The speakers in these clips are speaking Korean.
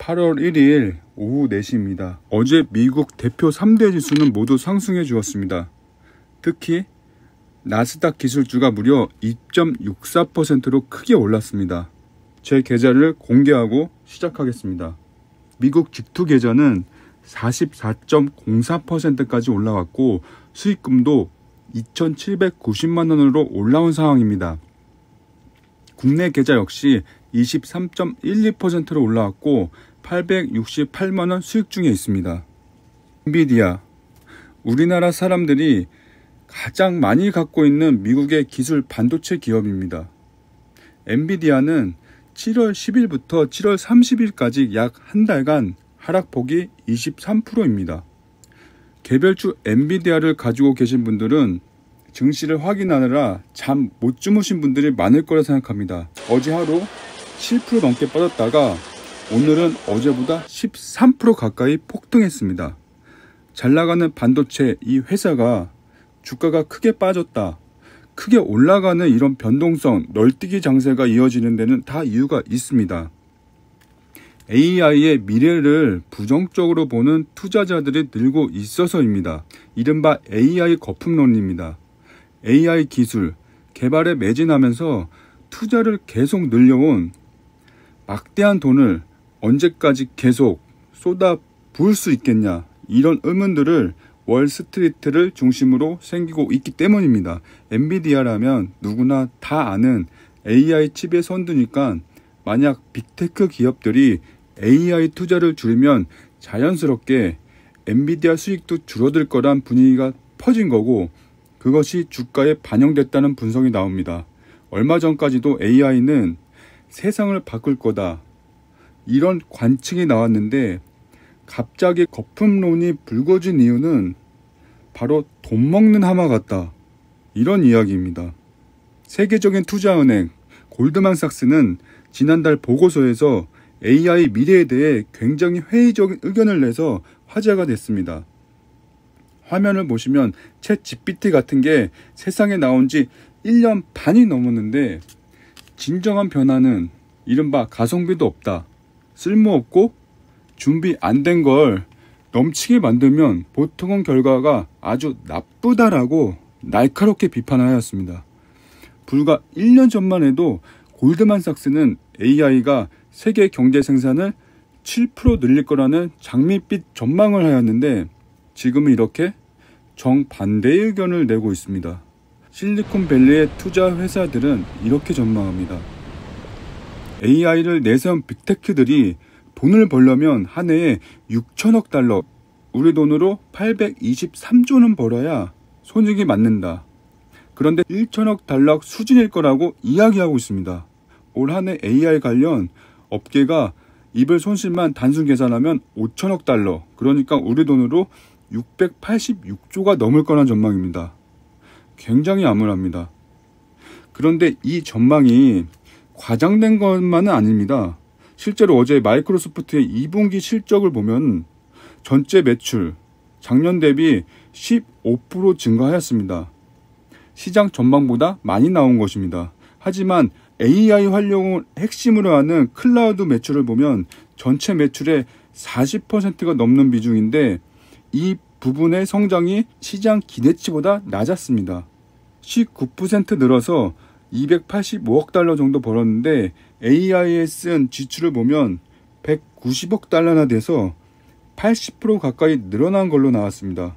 8월 1일 오후 4시입니다. 어제 미국 대표 3대 지수는 모두 상승해 주었습니다. 특히 나스닥 기술주가 무려 2.64%로 크게 올랐습니다. 제 계좌를 공개하고 시작하겠습니다. 미국 직투 계좌는 44.04%까지 올라왔고 수익금도 2,790만원으로 올라온 상황입니다. 국내 계좌 역시 23.12%로 올라왔고 868만원 수익 중에 있습니다. 엔비디아, 우리나라 사람들이 가장 많이 갖고 있는 미국의 기술 반도체 기업입니다. 엔비디아는 7월 10일부터 7월 30일까지 약 한 달간 하락폭이 23%입니다. 개별주 엔비디아를 가지고 계신 분들은 증시를 확인하느라 잠 못 주무신 분들이 많을 거라 생각합니다. 어제 하루 7% 넘게 빠졌다가 오늘은 어제보다 13% 가까이 폭등했습니다. 잘 나가는 반도체 이 회사가 주가가 크게 빠졌다, 크게 올라가는 이런 변동성, 널뛰기 장세가 이어지는 데는 다 이유가 있습니다. AI의 미래를 부정적으로 보는 투자자들이 늘고 있어서입니다. 이른바 AI 거품론입니다. AI 기술, 개발에 매진하면서 투자를 계속 늘려온 막대한 돈을 언제까지 계속 쏟아 부을 수 있겠냐, 이런 의문들을 월스트리트를 중심으로 생기고 있기 때문입니다. 엔비디아라면 누구나 다 아는 AI 칩의 선두니까 만약 빅테크 기업들이 AI 투자를 줄이면 자연스럽게 엔비디아 수익도 줄어들 거란 분위기가 퍼진 거고 그것이 주가에 반영됐다는 분석이 나옵니다. 얼마 전까지도 AI는 세상을 바꿀 거다, 이런 관측이 나왔는데 갑자기 거품론이 불거진 이유는 바로 돈 먹는 하마 같다, 이런 이야기입니다. 세계적인 투자은행 골드만삭스는 지난달 보고서에서 AI 미래에 대해 굉장히 회의적인 의견을 내서 화제가 됐습니다. 화면을 보시면 챗 GPT 같은 게 세상에 나온 지 1년 반이 넘었는데 진정한 변화는 이른바 가성비도 없다, 쓸모없고 준비 안 된 걸 넘치게 만들면 보통은 결과가 아주 나쁘다라고 날카롭게 비판하였습니다. 불과 1년 전만 해도 골드만삭스는 AI가 세계 경제 생산을 7% 늘릴 거라는 장밋빛 전망을 하였는데 지금은 이렇게 정반대의 의견을 내고 있습니다. 실리콘밸리의 투자 회사들은 이렇게 전망합니다. AI를 내세운 빅테크들이 돈을 벌려면 한 해에 6천억 달러, 우리 돈으로 823조는 벌어야 손익이 맞는다. 그런데 1천억 달러 수준일 거라고 이야기하고 있습니다. 올 한 해 AI 관련 업계가 이별 손실만 단순 계산하면 5천억 달러, 그러니까 우리 돈으로 686조가 넘을 거란 전망입니다. 굉장히 암울합니다. 그런데 이 전망이 과장된 것만은 아닙니다. 실제로 어제 마이크로소프트의 2분기 실적을 보면 전체 매출 작년 대비 15% 증가하였습니다. 시장 전망보다 많이 나온 것입니다. 하지만 AI 활용을 핵심으로 하는 클라우드 매출을 보면 전체 매출의 40%가 넘는 비중인데 이 부분의 성장이 시장 기대치보다 낮았습니다. 19% 늘어서 285억 달러 정도 벌었는데 AI에 쓴 지출을 보면 190억 달러나 돼서 80% 가까이 늘어난 걸로 나왔습니다.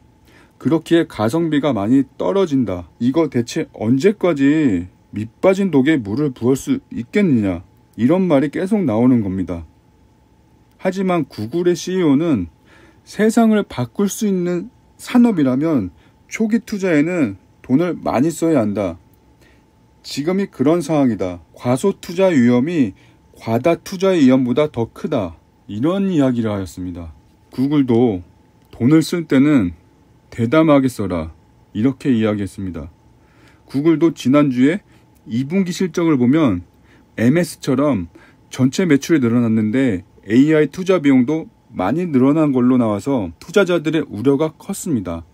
그렇기에 가성비가 많이 떨어진다, 이거 대체 언제까지 밑 빠진 독에 물을 부을 수 있겠느냐, 이런 말이 계속 나오는 겁니다. 하지만 구글의 CEO는 세상을 바꿀 수 있는 산업이라면 초기 투자에는 돈을 많이 써야 한다. 지금이 그런 상황이다. 과소 투자 위험이 과다 투자의 위험보다 더 크다, 이런 이야기를 하였습니다. 구글도 돈을 쓸 때는 대담하게 써라, 이렇게 이야기했습니다. 구글도 지난주에 2분기 실적을 보면 MS처럼 전체 매출이 늘어났는데 AI 투자 비용도 많이 늘어난 걸로 나와서 투자자들의 우려가 컸습니다.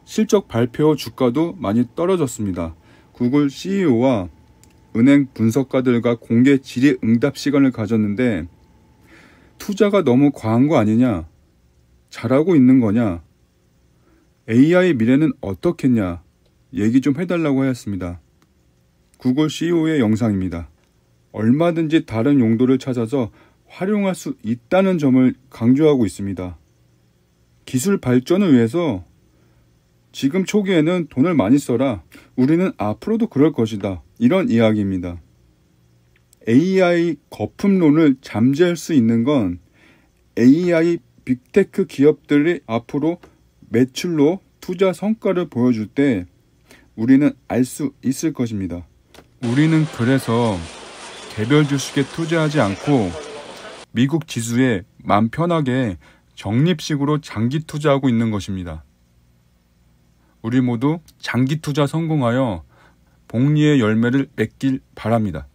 실적 발표 후 주가도 많이 떨어졌습니다. 구글 CEO와 은행 분석가들과 공개 질의응답 시간을 가졌는데 투자가 너무 과한 거 아니냐? 잘하고 있는 거냐? AI 미래는 어떻겠냐? 얘기 좀 해달라고 하였습니다. 구글 CEO의 영상입니다. 얼마든지 다른 용도를 찾아서 활용할 수 있다는 점을 강조하고 있습니다. 기술 발전을 위해서 지금 초기에는 돈을 많이 써라. 우리는 앞으로도 그럴 것이다. 이런 이야기입니다. AI 거품론을 잠재울 수 있는 건 AI 빅테크 기업들이 앞으로 매출로 투자 성과를 보여줄 때 우리는 알 수 있을 것입니다. 우리는 그래서 개별 주식에 투자하지 않고 미국 지수에 맘 편하게 적립식으로 장기 투자하고 있는 것입니다. 우리 모두 장기 투자 성공하여 복리의 열매를 맺길 바랍니다.